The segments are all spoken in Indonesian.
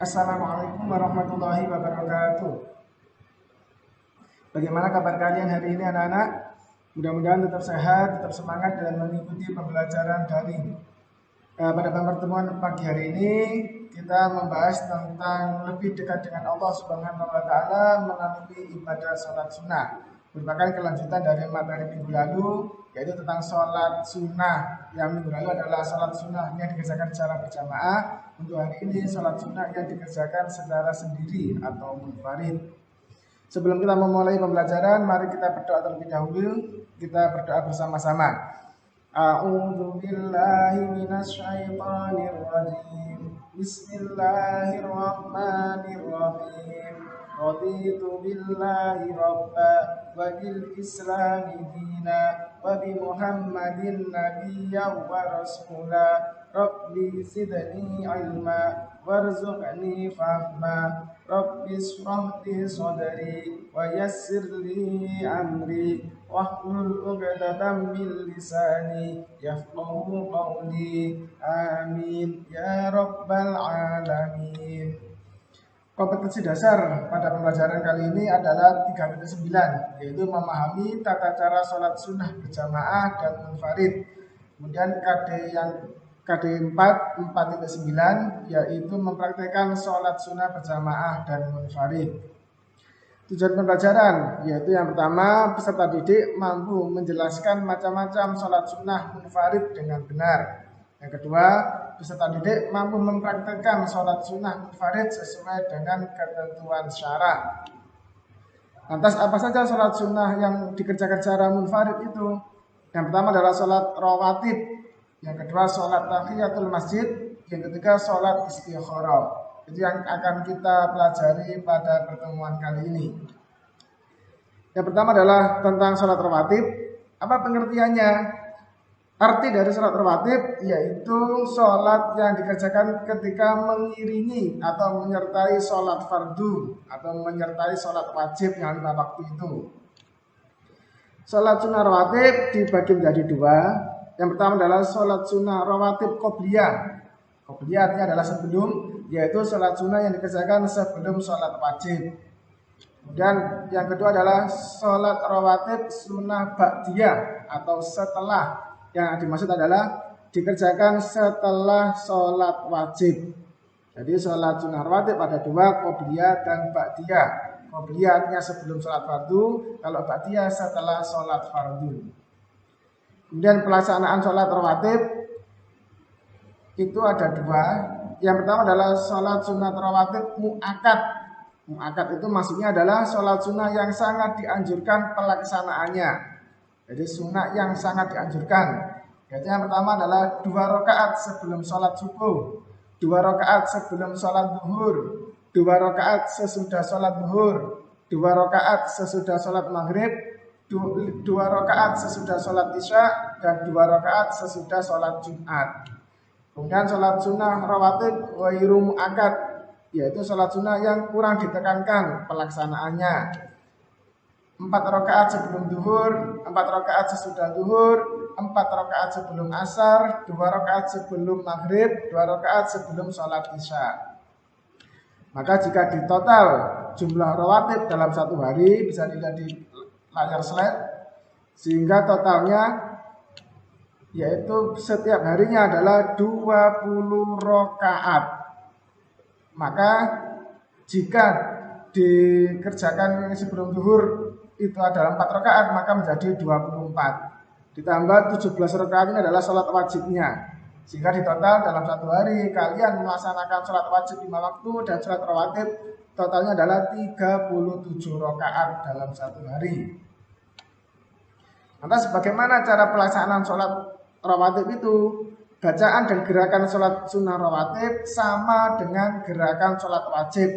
Assalamualaikum warahmatullahi wabarakatuh. Bagaimana kabar kalian hari ini anak-anak? Mudah-mudahan tetap sehat, tetap semangat dalam mengikuti pembelajaran daring. Pada pertemuan pagi hari ini kita membahas tentang lebih dekat dengan Allah Subhanahu wa taala melalui ibadah salat sunnah. Merupakan kelanjutan dari materi minggu lalu, yaitu tentang sholat sunnah. Yang minggu lalu adalah sholat sunnah yang dikerjakan secara berjamaah. Untuk hari ini sholat sunnah yang dikerjakan secara sendiri atau munfarid. Sebelum kita memulai pembelajaran, mari kita berdoa terlebih dahulu. Kita berdoa bersama-sama. A'udzu billahi minasyaitonir rajim. Bismillahirrahmanirrahim. Raditu billahi rabba wa bil islami dina wa bi Muhammadin nabiyyan wa rasula. Rabbi zidni ilma warzuqni fahma. Rabbi ishrah li sadri wa yassir li amri wahlul 'uqdatam min lisani yafqahu qawli. Amin ya rabbal alamin. Kompetensi dasar pada pembelajaran kali ini adalah 3.9, yaitu memahami tata cara sholat sunnah berjamaah dan munfarid. Kemudian KD 4.9 yaitu mempraktikkan sholat sunnah berjamaah dan munfarid. Tujuan pembelajaran yaitu yang pertama, peserta didik mampu menjelaskan macam-macam sholat sunnah munfarid dengan benar. Yang kedua, peserta didik mampu mempraktikkan sholat sunnah munfarid sesuai dengan ketentuan syara. Lantas apa saja sholat sunnah yang dikerjakan secara munfarid itu? Yang pertama adalah sholat rawatib, yang kedua sholat tahiyatul masjid, yang ketiga sholat istikharah. Itu yang akan kita pelajari pada pertemuan kali ini. Yang pertama adalah tentang sholat rawatib. Apa pengertiannya? Arti dari sholat rawatib yaitu sholat yang dikerjakan ketika mengiringi atau menyertai sholat fardu atau menyertai sholat wajib yang 5 waktu itu. Sholat sunnah rawatib dibagi menjadi dua. Yang pertama adalah sholat sunnah rawatib qobliyah. Qobliyah artinya adalah sebelum, yaitu sholat sunnah yang dikerjakan sebelum sholat wajib. Dan yang kedua adalah sholat rawatib sunnah ba'diyah atau setelah. Yang dimaksud adalah dikerjakan setelah sholat wajib. Jadi sholat sunnah rawatib ada dua, qobliyah dan ba'diyah. Qobliyah artinya sebelum sholat fardu, kalau ba'diyah setelah sholat fardu. Kemudian pelaksanaan sholat rawatib itu ada dua. Yang pertama adalah sholat sunnah rawatib mu'akad. Mu'akad itu maksudnya adalah sholat sunnah yang sangat dianjurkan pelaksanaannya. Jadi sunnah yang sangat dianjurkan. Jadi yang pertama adalah 2 rakaat sebelum sholat subuh, 2 rakaat sebelum sholat zuhur, 2 rakaat sesudah sholat zuhur, 2 rakaat sesudah sholat maghrib, 2 rakaat sesudah sholat isya, dan 2 rakaat sesudah sholat Jumat. Kemudian sholat sunnah rawatib ghairu mu'akkad, yaitu sholat sunnah yang kurang ditekankan pelaksanaannya. 4 rakaat sebelum zuhur, 4 rakaat sesudah zuhur, 4 rakaat sebelum asar, 2 rakaat sebelum maghrib, 2 rakaat sebelum sholat isya. Maka jika ditotal jumlah rawatib dalam satu hari, bisa dilihat di layar slide, sehingga totalnya yaitu setiap harinya adalah 20 rakaat. Maka jika dikerjakan sebelum zuhur itu adalah 4 rakaat, maka menjadi 24. Ditambah 17 rakaat ini adalah sholat wajibnya. Sehingga di total dalam satu hari kalian melaksanakan sholat wajib 5 waktu dan sholat rawatib totalnya adalah 37 rakaat dalam satu hari. Lantas bagaimana cara pelaksanaan sholat rawatib itu? Bacaan dan gerakan sholat sunnah rawatib sama dengan gerakan sholat wajib.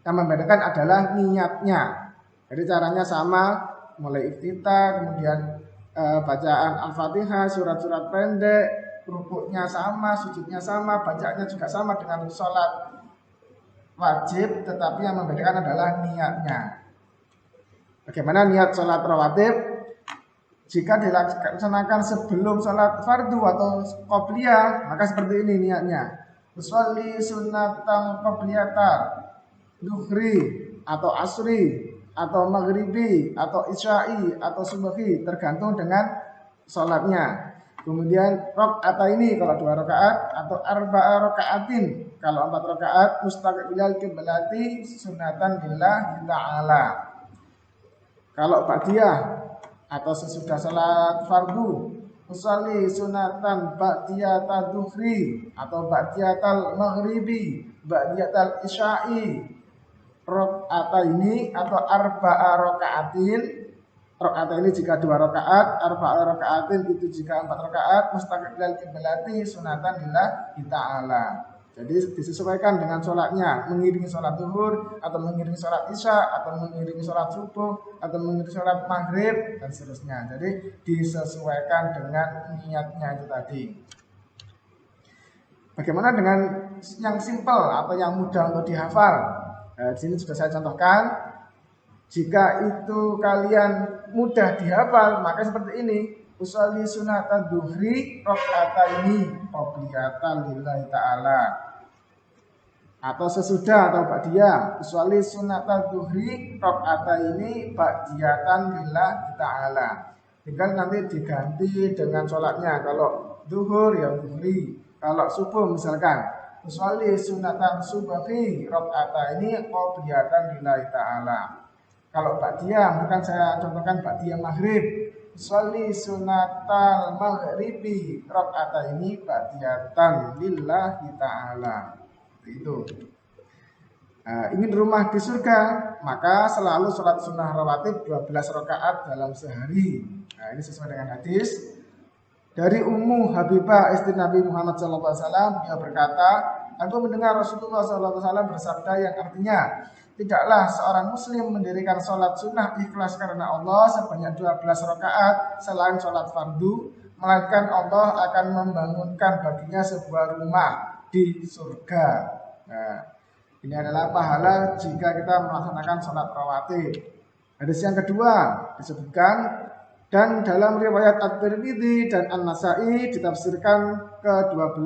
Yang membedakan adalah niatnya. Jadi caranya sama, mulai iftitah, kemudian bacaan Al-Fatihah, surat-surat pendek, rukuknya sama, sujudnya sama, bacaannya juga sama dengan sholat wajib, tetapi yang membedakan adalah niatnya. Bagaimana niat sholat rawatib? Jika dilaksanakan sebelum sholat fardu atau qobliyah, maka seperti ini niatnya. usolli sunatan qabliyatan duhri atau asri atau maghribi atau isya'i atau subhi tergantung dengan sholatnya. Kemudian ini kalau 2 rakaat atau arba'a rakaatin kalau 4 rakaat mustaqbilal qiblati sunatan lillahi ta'ala. Kalau ba'diyah atau sesudah salat fardu usolli sunatan ba'diyata duhri atau ba'diyatal maghribi ba'diyatal isya'i ini atau arba'a rakaatin. Rakaat ini jika 2 rakaat, arba'a rakaatin itu jika 4 rakaat, mustaqbilal qiblati sunatan lillahi ta'ala. Jadi disesuaikan dengan sholatnya, mengiringi sholat zuhur atau mengiringi sholat isya atau mengiringi sholat subuh atau mengiringi sholat maghrib dan seterusnya. Jadi disesuaikan dengan niatnya itu tadi. Bagaimana dengan yang simple atau yang mudah untuk dihafal? Di sini sudah saya contohkan. Jika itu kalian mudah dihafal, maka seperti ini. Usolli sunatan duhri rakaataini qabliyatan lillahi ta'ala. Atau sesudah atau ba'diyah. Usolli sunatan duhri rakaataini ba'diyatan lillahi ta'ala. Tinggal nanti diganti dengan sholatnya. Kalau duhur ya duhri. Kalau subuh misalkan usolli sunatan subhi rakaataini qabliyatan lillahi ta'ala. Kalau ba'diyah, mungkin saya contohkan ba'diyah maghrib. Sholli sunatal maghribi raka'ataini ba'diyatan lillahi ta'ala. Itu. Ingin rumah di surga, maka selalu sholat sunnah rawatib 12 rakaat dalam sehari. Ini sesuai dengan hadis dari Ummu Habibah istri Nabi Muhammad SAW. Dia berkata, aku mendengar Rasulullah SAW bersabda yang artinya, tidaklah seorang muslim mendirikan sholat sunnah ikhlas karena Allah sebanyak 12 rakaat selain sholat fardu, melainkan Allah akan membangunkan baginya sebuah rumah di surga. Nah, ini adalah pahala jika kita melaksanakan sholat rawatib. Hadis yang kedua disebutkan, dan dalam riwayat At-Tirmidzi dan An-Nasa'i ditafsirkan ke-12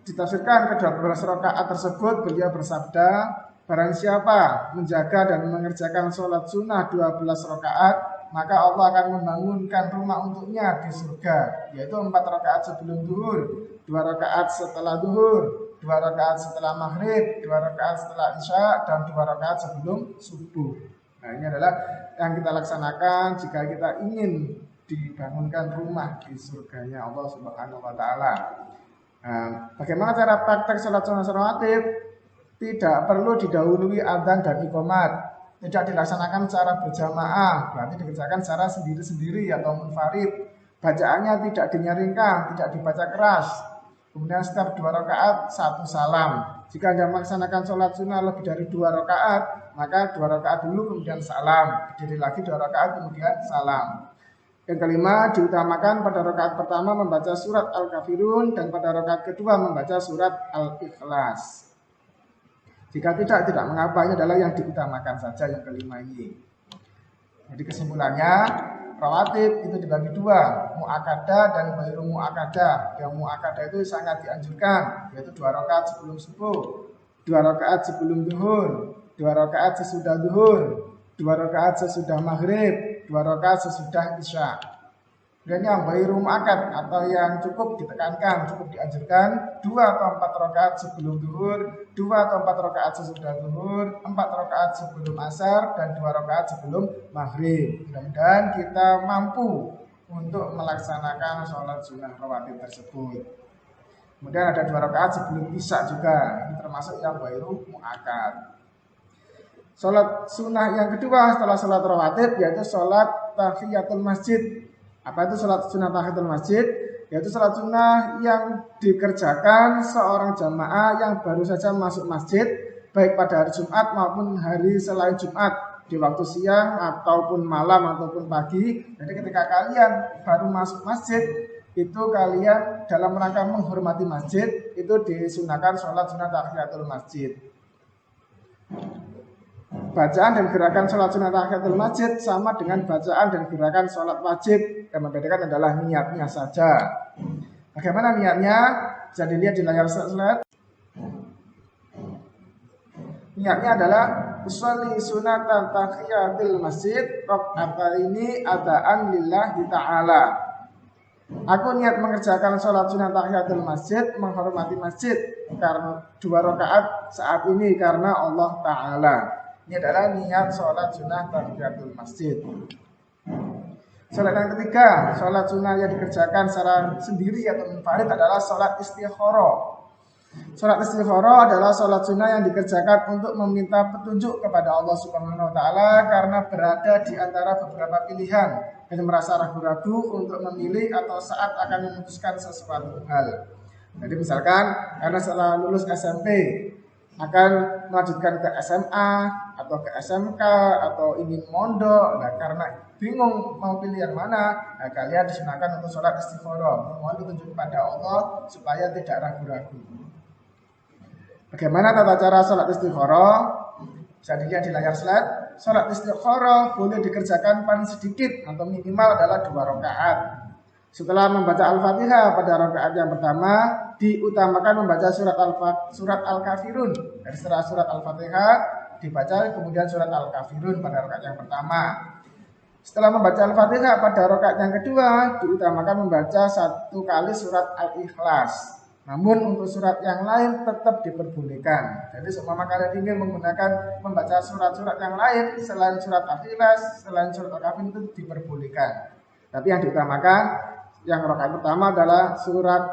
rakaat tersebut beliau bersabda, barang siapa menjaga dan mengerjakan sholat sunnah 12 rakaat, maka Allah akan membangunkan rumah untuknya di surga, yaitu 4 rakaat sebelum zuhur, 2 rakaat setelah zuhur, 2 rakaat setelah maghrib, 2 rakaat setelah isya, dan 2 rakaat sebelum subuh. Nah, ini adalah yang kita laksanakan jika kita ingin dibangunkan rumah di surganya Allah Subhanahu wa Ta'ala. Bagaimana cara praktek sholat sunnah rawatib? Tidak perlu didahului adzan dan iqamat, tidak dilaksanakan secara berjamaah, berarti dikerjakan secara sendiri-sendiri atau munfarid. Bacaannya tidak dinyaringkan, tidak dibaca keras. Kemudian setiap 2 rakaat 1 salam. Jika Anda melaksanakan sholat sunnah lebih dari 2 rakaat, maka 2 rakaat dulu kemudian salam, berdiri lagi 2 rakaat kemudian salam. Yang kelima, diutamakan pada rakaat pertama membaca surat Al-Kafirun dan pada rakaat kedua membaca surat Al-Ikhlas. Jika tidak mengapa, ini adalah yang diutamakan saja yang kelima ini. Jadi kesimpulannya, rawatib itu dibagi 2, mu'akadah dan ghairu mu'akadah. Yang mu'akadah itu sangat dianjurkan, yaitu 2 rakaat sebelum subuh, 2 rakaat sebelum zuhur, 2 rakaat sesudah zuhur, 2 rakaat sesudah maghrib, 2 rakaat sesudah isya. Dan yang ghairu mu'akkad atau yang cukup ditekankan, cukup dianjurkan 2 atau 4 rakaat sebelum zuhur, 2 atau 4 rakaat sesudah zuhur, 4 rakaat sebelum asar, dan 2 rakaat sebelum maghrib. Mudah-mudahan kita mampu untuk melaksanakan sholat sunnah rawatib tersebut. Kemudian ada 2 rakaat sebelum isya juga, ini termasuk yang ghairu mu'akkad. Sholat sunnah yang kedua setelah sholat rawatib yaitu sholat tahiyatul masjid. Apa itu sholat sunnah tahiyatul masjid? Yaitu sholat sunnah yang dikerjakan seorang jamaah yang baru saja masuk masjid, baik pada hari Jumat maupun hari selain Jumat, di waktu siang ataupun malam ataupun pagi. Jadi ketika kalian baru masuk masjid, itu kalian dalam rangka menghormati masjid, itu disunahkan sholat sunnah tahiyatul masjid. Bacaan dan gerakan sholat sunnah tahiyatul masjid sama dengan bacaan dan gerakan sholat wajib. Yang membedakan adalah niatnya saja. Bagaimana niatnya? bisa dilihat di layar slide. Niatnya adalah usolli sunatan tahiyatil masjid rakaataini adaan lillahi ta'ala. Aku niat mengerjakan sholat sunat tahiyatul masjid, menghormati masjid karena 2 rakaat saat ini karena Allah Ta'ala. Ini adalah niat sholat sunat tahiyatul masjid. Sholat yang ketiga, sholat sunat yang dikerjakan secara sendiri atau munfarid adalah sholat istikharah. Sholat istikharah adalah sholat sunnah yang dikerjakan untuk meminta petunjuk kepada Allah Subhanahu wa Ta'ala karena berada di antara beberapa pilihan dan merasa ragu-ragu untuk memilih atau saat akan memutuskan sesuatu hal. Jadi misalkan karena setelah lulus SMP akan melanjutkan ke SMA atau ke SMK atau ingin mondok, nah karena bingung mau pilih yang mana, nah kalian disunahkan untuk sholat istikharah, memohon petunjuk kepada Allah supaya tidak ragu-ragu. Bagaimana tata cara sholat istikharah? Bisa dilihat di layar slide. Sholat istikharah boleh dikerjakan paling sedikit atau minimal adalah 2 rakaat. Setelah membaca Al-Fatihah pada rakaat yang pertama, diutamakan membaca surat Al-Kafirun. Dari setelah surat Al-Fatihah dibaca kemudian surat Al-Kafirun pada rakaat yang pertama. Setelah membaca Al-Fatihah pada rakaat yang kedua, diutamakan membaca 1 kali surat Al-Ikhlas. Namun untuk surat yang lain tetap diperbolehkan. Jadi seumpama kalian ingin membaca surat-surat yang lain selain surat Al-Ikhlas, selain surat Al-Kafirun itu diperbolehkan. Tapi yang diutamakan yang rakaat pertama adalah surat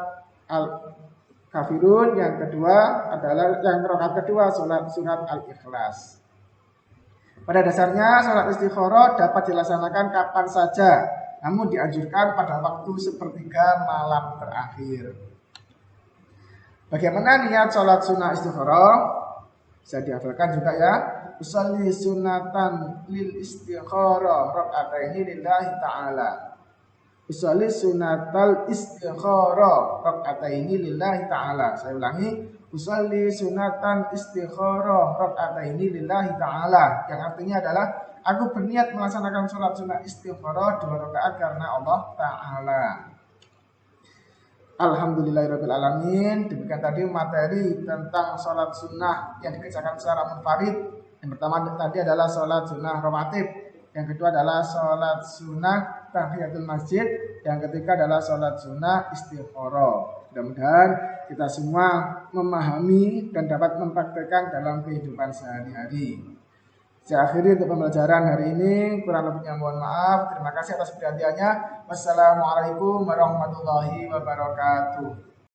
Al-Kafirun, yang kedua adalah yang rakaat kedua surat Al-Ikhlas. Pada dasarnya sholat istikharah dapat dilaksanakan kapan saja, namun dianjurkan pada waktu sepertiga malam terakhir. Bagaimana niat sholat sunnah istikharah? Bisa dihafalkan juga ya. Usolli sunatan lil istikharah raka'ataini lillahi ta'ala. Usolli sunatal istikharah raka'ataini lillahi ta'ala. Saya ulangi. Usolli sunatan istikharah raka'ataini lillahi ta'ala. Yang artinya adalah aku berniat melaksanakan sholat sunnah istikharah 2 rakaat karena Allah Ta'ala. Alhamdulillahirabbil alamin. Demikian tadi materi tentang sholat sunnah yang dikerjakan secara munfarid. Yang pertama tadi adalah sholat sunnah rawatib. Yang kedua adalah sholat sunnah tahiyatul masjid. Yang ketiga adalah sholat sunnah istikharah. Mudah-mudahan kita semua memahami dan dapat mempraktikkan dalam kehidupan sehari-hari. Saya akhiri untuk pembelajaran hari ini. Kurang lebihnya mohon maaf. Terima kasih atas perhatiannya. Wassalamualaikum warahmatullahi wabarakatuh.